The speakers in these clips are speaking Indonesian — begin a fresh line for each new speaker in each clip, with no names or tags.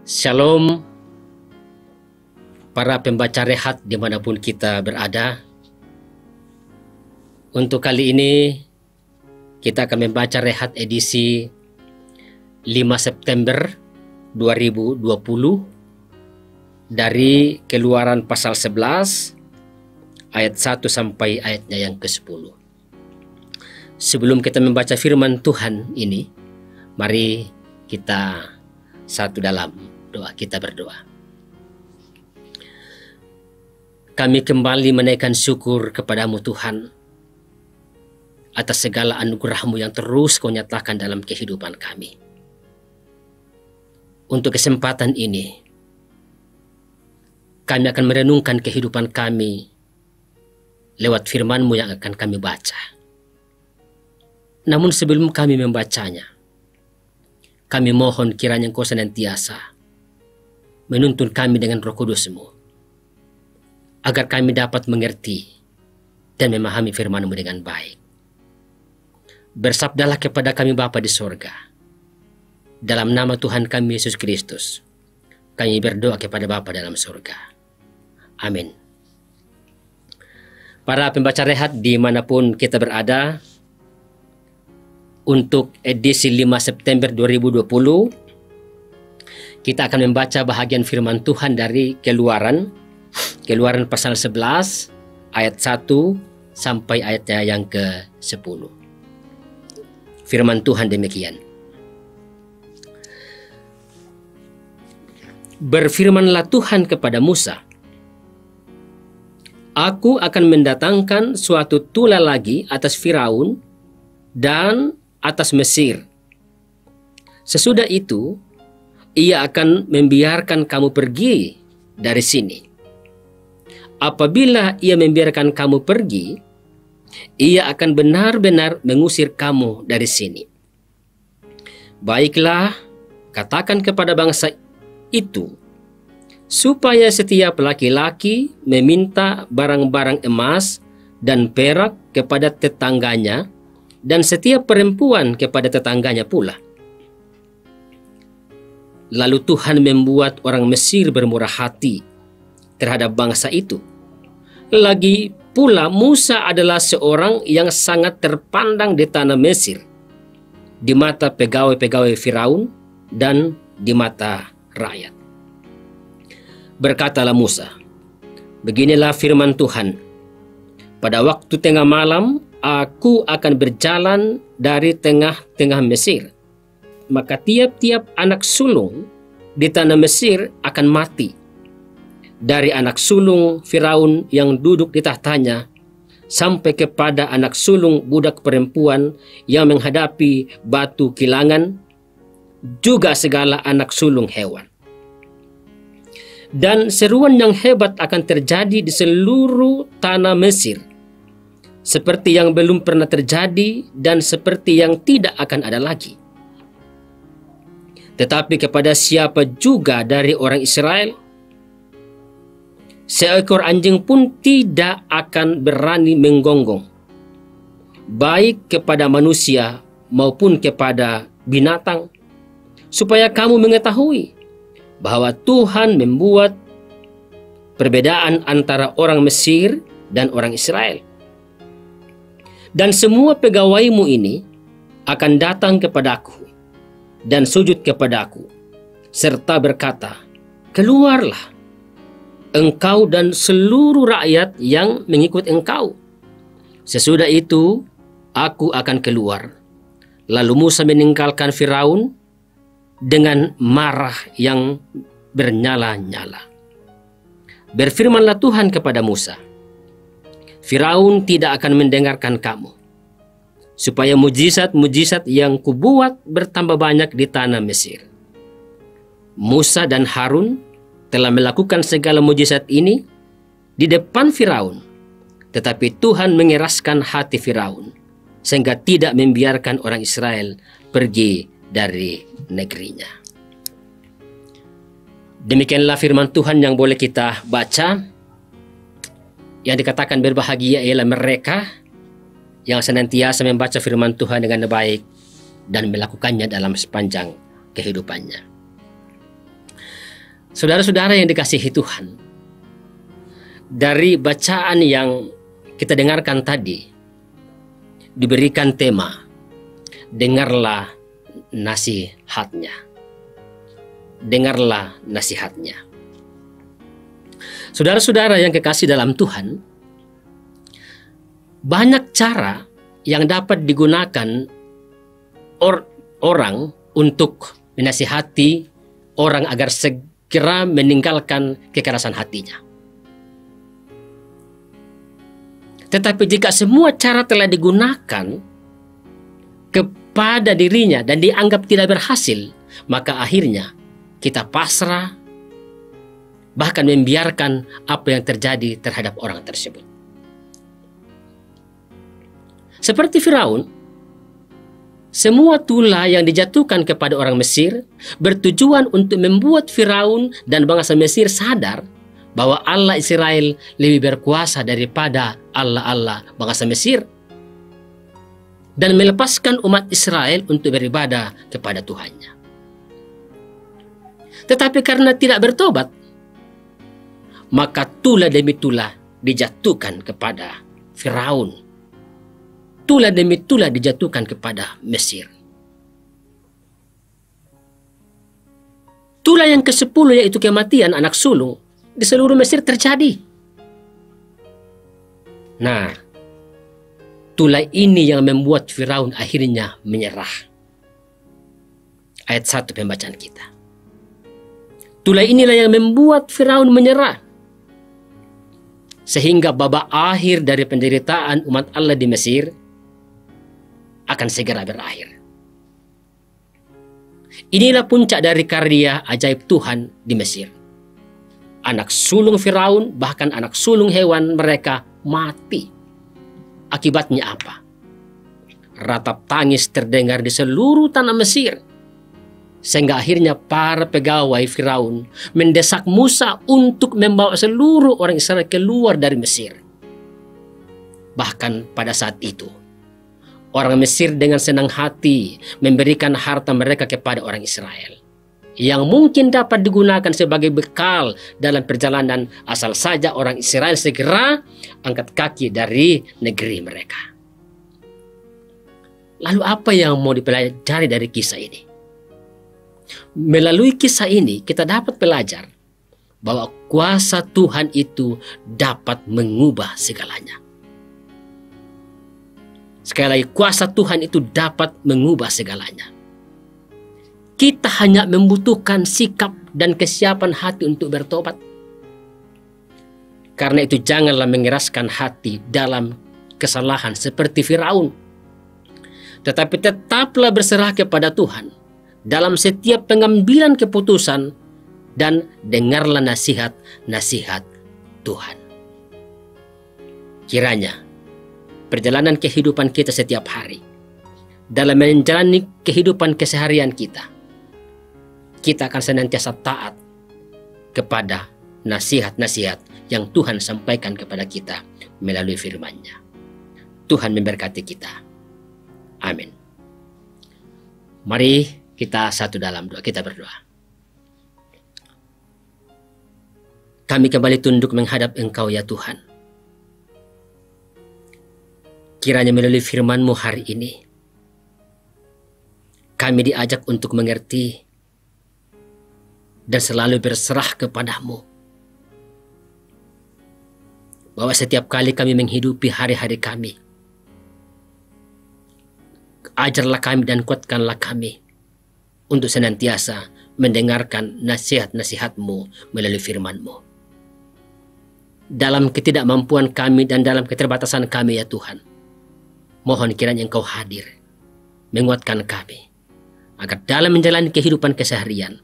Shalom para pembaca rehat dimanapun kita berada. Untuk kali ini kita akan membaca rehat edisi 5 September 2020 dari Keluaran pasal 11 ayat 1 sampai ayatnya yang ke-10. Sebelum kita membaca firman Tuhan ini, mari kita satu dalam doa. Kita berdoa. Kami kembali menaikkan syukur kepadamu Tuhan atas segala anugerah-Mu yang terus Kau nyatakan dalam kehidupan kami. Untuk kesempatan ini, kami akan merenungkan kehidupan kami lewat firman-Mu yang akan kami baca. Namun sebelum kami membacanya, kami mohon kiranya Engkau senantiasa menuntun kami dengan Roh Kudus-Mu, agar kami dapat mengerti dan memahami firman-Mu dengan baik. Bersabdalah kepada kami Bapa di sorga. Dalam nama Tuhan kami Yesus Kristus, kami berdoa kepada Bapa dalam sorga. Amin. Para pembaca rehat dimanapun kita berada, untuk edisi 5 September 2020, kita akan membaca bahagian firman Tuhan dari Keluaran pasal 11 ayat 1 sampai ayatnya yang ke-10. Firman Tuhan demikian. Berfirmanlah Tuhan kepada Musa, Aku akan mendatangkan suatu tula lagi atas Firaun dan atas Mesir. Sesudah itu, ia akan membiarkan kamu pergi dari sini. Apabila ia membiarkan kamu pergi, ia akan benar-benar mengusir kamu dari sini. Baiklah, katakan kepada bangsa itu, supaya setiap laki-laki meminta barang-barang emas dan perak kepada tetangganya, dan setiap perempuan kepada tetangganya pula. Lalu Tuhan membuat orang Mesir bermurah hati terhadap bangsa itu. Lagi pula Musa adalah seorang yang sangat terpandang di tanah Mesir, di mata pegawai-pegawai Firaun dan di mata rakyat. Berkatalah Musa, beginilah firman Tuhan, pada waktu tengah malam Aku akan berjalan dari tengah-tengah Mesir, maka tiap-tiap anak sulung di tanah Mesir akan mati, dari anak sulung Firaun yang duduk di tahtanya, sampai kepada anak sulung budak perempuan yang menghadapi batu kilangan, juga segala anak sulung hewan. Dan seruan yang hebat akan terjadi di seluruh tanah Mesir, seperti yang belum pernah terjadi dan seperti yang tidak akan ada lagi. Tetapi kepada siapa juga dari orang Israel, seekor anjing pun tidak akan berani menggonggong, baik kepada manusia maupun kepada binatang, supaya kamu mengetahui bahwa Tuhan membuat perbedaan antara orang Mesir dan orang Israel. Dan semua pegawaimu ini akan datang kepadaku dan sujud kepadaku, serta berkata, Keluarlah, engkau dan seluruh rakyat yang mengikut engkau. Sesudah itu, aku akan keluar. Lalu Musa meninggalkan Firaun dengan marah yang bernyala-nyala. Berfirmanlah Tuhan kepada Musa, Firaun tidak akan mendengarkan kamu, supaya mujizat-mujizat yang kubuat bertambah banyak di tanah Mesir. Musa dan Harun telah melakukan segala mujizat ini di depan Firaun, tetapi Tuhan mengeraskan hati Firaun, sehingga tidak membiarkan orang Israel pergi dari negerinya. Demikianlah firman Tuhan yang boleh kita baca. Yang dikatakan berbahagia ialah mereka yang senantiasa membaca firman Tuhan dengan baik dan melakukannya dalam sepanjang kehidupannya. Saudara-saudara yang dikasihi Tuhan, dari bacaan yang kita dengarkan tadi, diberikan tema, dengarlah nasihatnya. Dengarlah nasihatnya. Saudara-saudara yang kekasih dalam Tuhan, banyak cara yang dapat digunakan orang untuk menasihati orang agar segera meninggalkan kekerasan hatinya. Tetapi jika semua cara telah digunakan kepada dirinya dan dianggap tidak berhasil, maka akhirnya kita pasrah, bahkan membiarkan apa yang terjadi terhadap orang tersebut. Seperti Firaun, semua tulah yang dijatuhkan kepada orang Mesir bertujuan untuk membuat Firaun dan bangsa Mesir sadar bahwa Allah Israel lebih berkuasa daripada Allah bangsa Mesir, dan melepaskan umat Israel untuk beribadah kepada Tuhannya. Tetapi karena tidak bertobat, maka tulah demi tulah dijatuhkan kepada Firaun. Tulah demi tulah dijatuhkan kepada Mesir. Tulah yang ke-10, yaitu kematian anak sulung, di seluruh Mesir terjadi. Nah, tulah ini yang membuat Firaun akhirnya menyerah. Ayat 1 pembacaan kita. Tulah inilah yang membuat Firaun menyerah, sehingga babak akhir dari penderitaan umat Allah di Mesir akan segera berakhir. Inilah puncak dari karya ajaib Tuhan di Mesir. Anak sulung Firaun, bahkan anak sulung hewan mereka mati. Akibatnya apa? Ratap tangis terdengar di seluruh tanah Mesir, sehingga akhirnya para pegawai Firaun mendesak Musa untuk membawa seluruh orang Israel keluar dari Mesir. Bahkan pada saat itu, orang Mesir dengan senang hati memberikan harta mereka kepada orang Israel, yang mungkin dapat digunakan sebagai bekal dalam perjalanan, asal saja orang Israel segera angkat kaki dari negeri mereka. Lalu apa yang mau dipelajari dari kisah ini? Melalui kisah ini kita dapat belajar bahwa kuasa Tuhan itu dapat mengubah segalanya. Sekali lagi, kuasa Tuhan itu dapat mengubah segalanya. Kita hanya membutuhkan sikap dan kesiapan hati untuk bertobat. Karena itu janganlah mengeraskan hati dalam kesalahan seperti Firaun, tetapi tetaplah berserah kepada Tuhan dalam setiap pengambilan keputusan, dan dengarlah nasihat-nasihat Tuhan. Kiranya perjalanan kehidupan kita setiap hari, dalam menjalani kehidupan keseharian kita akan senantiasa taat kepada nasihat-nasihat yang Tuhan sampaikan kepada kita melalui firman-Nya. Tuhan memberkati kita. Amin. Mari kita satu dalam doa, kita berdoa. Kami kembali tunduk menghadap Engkau ya Tuhan. Kiranya melalui firman-Mu hari ini, kami diajak untuk mengerti dan selalu berserah kepada-Mu, bahwa setiap kali kami menghidupi hari-hari kami, ajarlah kami dan kuatkanlah kami untuk senantiasa mendengarkan nasihat-nasihat-Mu melalui firman-Mu. Dalam ketidakmampuan kami dan dalam keterbatasan kami ya Tuhan, mohon kiranya Engkau hadir, menguatkan kami, agar dalam menjalani kehidupan keseharian,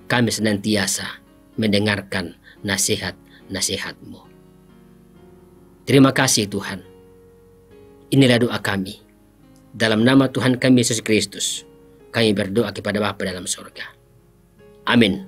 kami senantiasa mendengarkan nasihat-nasihat-Mu. Terima kasih Tuhan. Inilah doa kami. Dalam nama Tuhan kami Yesus Kristus, kami berdoa kepada Bapa dalam surga. Amin.